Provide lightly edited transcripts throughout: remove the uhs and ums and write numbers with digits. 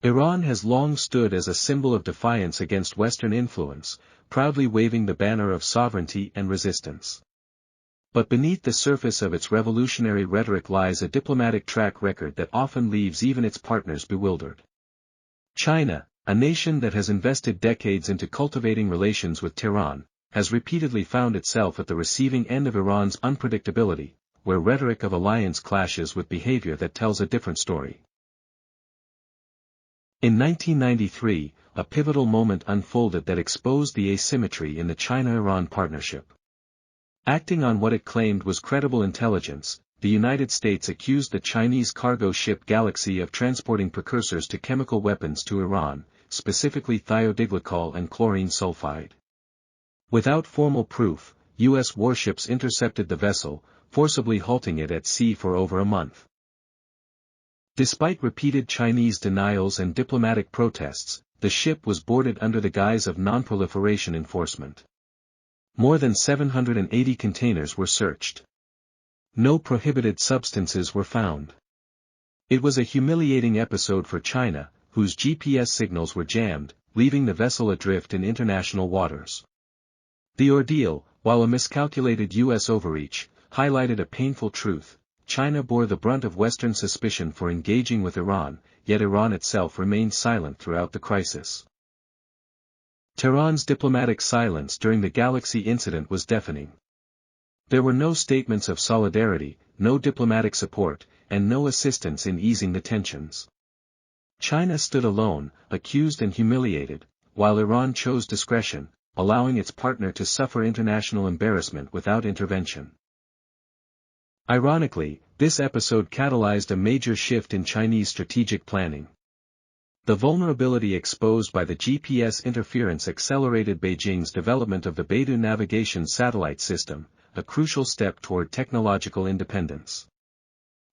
Iran has long stood as a symbol of defiance against Western influence, proudly waving the banner of sovereignty and resistance. But beneath the surface of its revolutionary rhetoric lies a diplomatic track record that often leaves even its partners bewildered. China, a nation that has invested decades into cultivating relations with Tehran, has repeatedly found itself at the receiving end of Iran's unpredictability, where rhetoric of alliance clashes with behavior that tells a different story. In 1993, a pivotal moment unfolded that exposed the asymmetry in the China-Iran partnership. Acting on what it claimed was credible intelligence, the United States accused the Chinese cargo ship Galaxy of transporting precursors to chemical weapons to Iran, specifically thiodiglycol and chlorine sulfide. Without formal proof, U.S. warships intercepted the vessel, forcibly halting it at sea for over a month. Despite repeated Chinese denials and diplomatic protests, the ship was boarded under the guise of non-proliferation enforcement. More than 780 containers were searched. No prohibited substances were found. It was a humiliating episode for China, whose GPS signals were jammed, leaving the vessel adrift in international waters. The ordeal, while a miscalculated U.S. overreach, highlighted a painful truth: China bore the brunt of Western suspicion for engaging with Iran, yet Iran itself remained silent throughout the crisis. Tehran's diplomatic silence during the Galaxy incident was deafening. There were no statements of solidarity, no diplomatic support, and no assistance in easing the tensions. China stood alone, accused and humiliated, while Iran chose discretion, allowing its partner to suffer international embarrassment without intervention. Ironically, this episode catalyzed a major shift in Chinese strategic planning. The vulnerability exposed by the GPS interference accelerated Beijing's development of the Beidou navigation satellite system, a crucial step toward technological independence.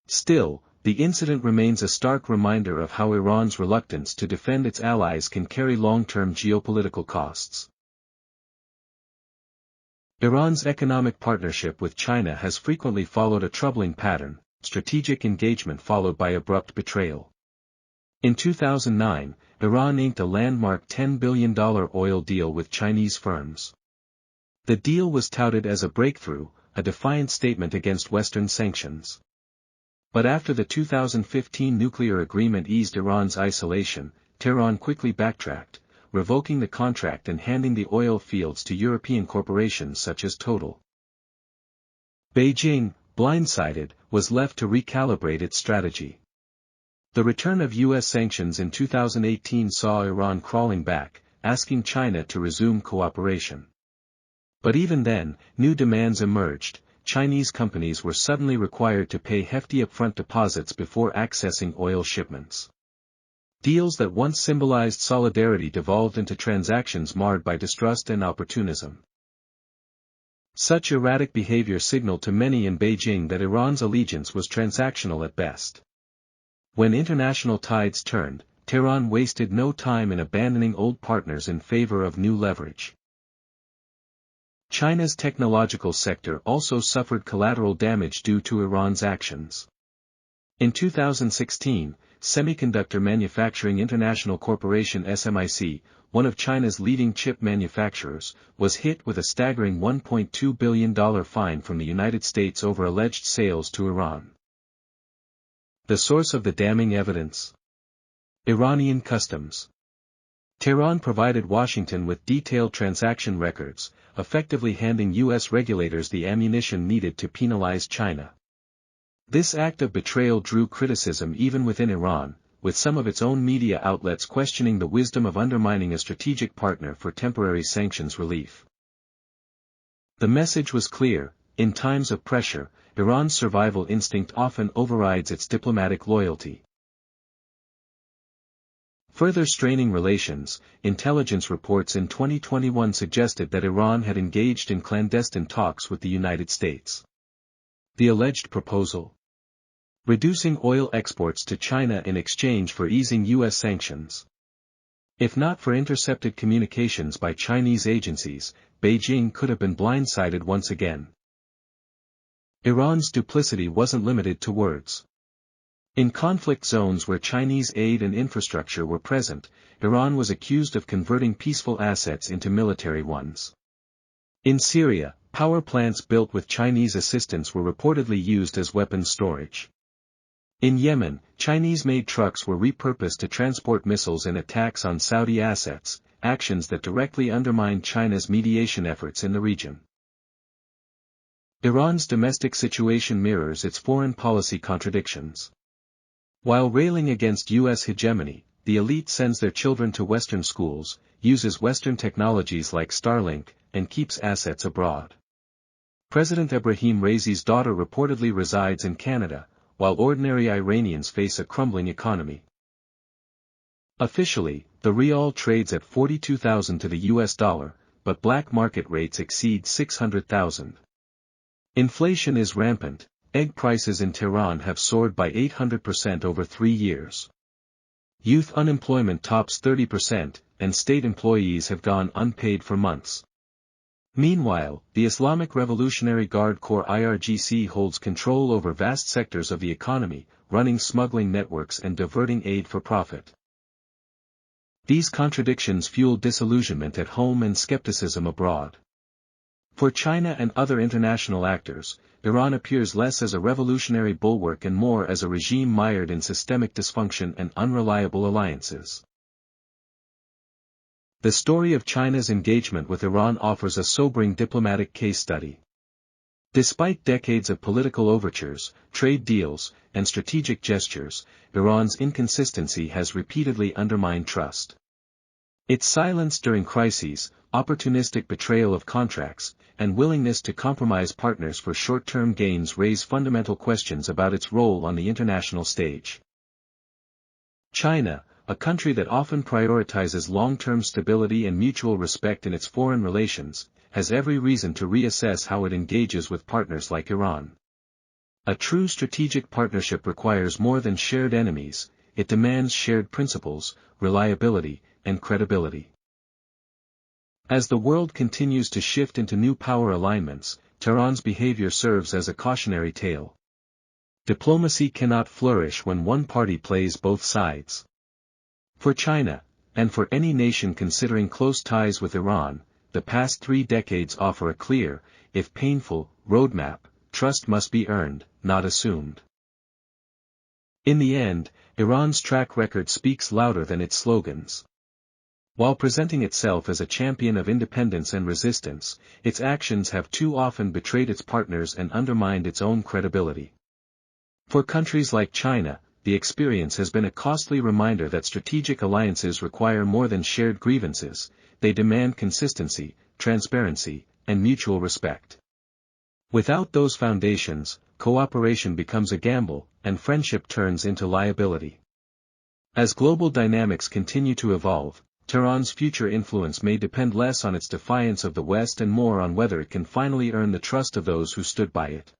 Still, the incident remains a stark reminder of how Iran's reluctance to defend its allies can carry long-term geopolitical costs. Iran's economic partnership with China has frequently followed a troubling pattern: strategic engagement followed by abrupt betrayal. In 2009, Iran inked a landmark $10 billion oil deal with Chinese firms. The deal was touted as a breakthrough, a defiant statement against Western sanctions. But after the 2015 nuclear agreement eased Iran's isolation, Tehran quickly backtracked, revoking the contract and handing the oil fields to European corporations such as Total. Beijing, blindsided, was left to recalibrate its strategy. The return of U.S. sanctions in 2018 saw Iran crawling back, asking China to resume cooperation. But even then, new demands emerged. Chinese companies were suddenly required to pay hefty upfront deposits before accessing oil shipments. Deals that once symbolized solidarity devolved into transactions marred by distrust and opportunism. Such erratic behavior signaled to many in Beijing that Iran's allegiance was transactional at best. When international tides turned, Tehran wasted no time in abandoning old partners in favor of new leverage. China's technological sector also suffered collateral damage due to Iran's actions. In 2016, Semiconductor Manufacturing International Corporation (SMIC), one of China's leading chip manufacturers, was hit with a staggering $1.2 billion fine from the United States over alleged sales to Iran. The source of the damning evidence? Iranian customs. Tehran provided Washington with detailed transaction records, effectively handing U.S. regulators the ammunition needed to penalize China. This act of betrayal drew criticism even within Iran, with some of its own media outlets questioning the wisdom of undermining a strategic partner for temporary sanctions relief. The message was clear: in times of pressure, Iran's survival instinct often overrides its diplomatic loyalty. Further straining relations, intelligence reports in 2021 suggested that Iran had engaged in clandestine talks with the United States. The alleged proposal? Reducing oil exports to China in exchange for easing U.S. sanctions. If not for intercepted communications by Chinese agencies, Beijing could have been blindsided once again. Iran's duplicity wasn't limited to words. In conflict zones where Chinese aid and infrastructure were present, Iran was accused of converting peaceful assets into military ones. In Syria, power plants built with Chinese assistance were reportedly used as weapons storage. In Yemen, Chinese-made trucks were repurposed to transport missiles in attacks on Saudi assets, actions that directly undermined China's mediation efforts in the region. Iran's domestic situation mirrors its foreign policy contradictions. While railing against U.S. hegemony, the elite sends their children to Western schools, uses Western technologies like Starlink, and keeps assets abroad. President Ebrahim Raisi's daughter reportedly resides in Canada, while ordinary Iranians face a crumbling economy. Officially, the rial trades at 42,000 to the US dollar, but black market rates exceed 600,000. Inflation is rampant. Egg prices in Tehran have soared by 800% over 3 years. Youth unemployment tops 30%, and state employees have gone unpaid for months. Meanwhile, the Islamic Revolutionary Guard Corps IRGC holds control over vast sectors of the economy, running smuggling networks and diverting aid for profit. These contradictions fuel disillusionment at home and skepticism abroad. For China and other international actors, Iran appears less as a revolutionary bulwark and more as a regime mired in systemic dysfunction and unreliable alliances. The story of China's engagement with Iran offers a sobering diplomatic case study. Despite decades of political overtures, trade deals, and strategic gestures, Iran's inconsistency has repeatedly undermined trust. Its silence during crises, opportunistic betrayal of contracts, and willingness to compromise partners for short-term gains raise fundamental questions about its role on the international stage. China, a country that often prioritizes long-term stability and mutual respect in its foreign relations, has every reason to reassess how it engages with partners like Iran. A true strategic partnership requires more than shared enemies, it demands shared principles, reliability, and credibility. As the world continues to shift into new power alignments, Tehran's behavior serves as a cautionary tale. Diplomacy cannot flourish when one party plays both sides. For China, and for any nation considering close ties with Iran, the past 3 decades offer a clear, if painful, roadmap. Trust must be earned, not assumed. In the end, Iran's track record speaks louder than its slogans. While presenting itself as a champion of independence and resistance, its actions have too often betrayed its partners and undermined its own credibility. For countries like China, the experience has been a costly reminder that strategic alliances require more than shared grievances, they demand consistency, transparency, and mutual respect. Without those foundations, cooperation becomes a gamble, and friendship turns into liability. As global dynamics continue to evolve, Tehran's future influence may depend less on its defiance of the West and more on whether it can finally earn the trust of those who stood by it.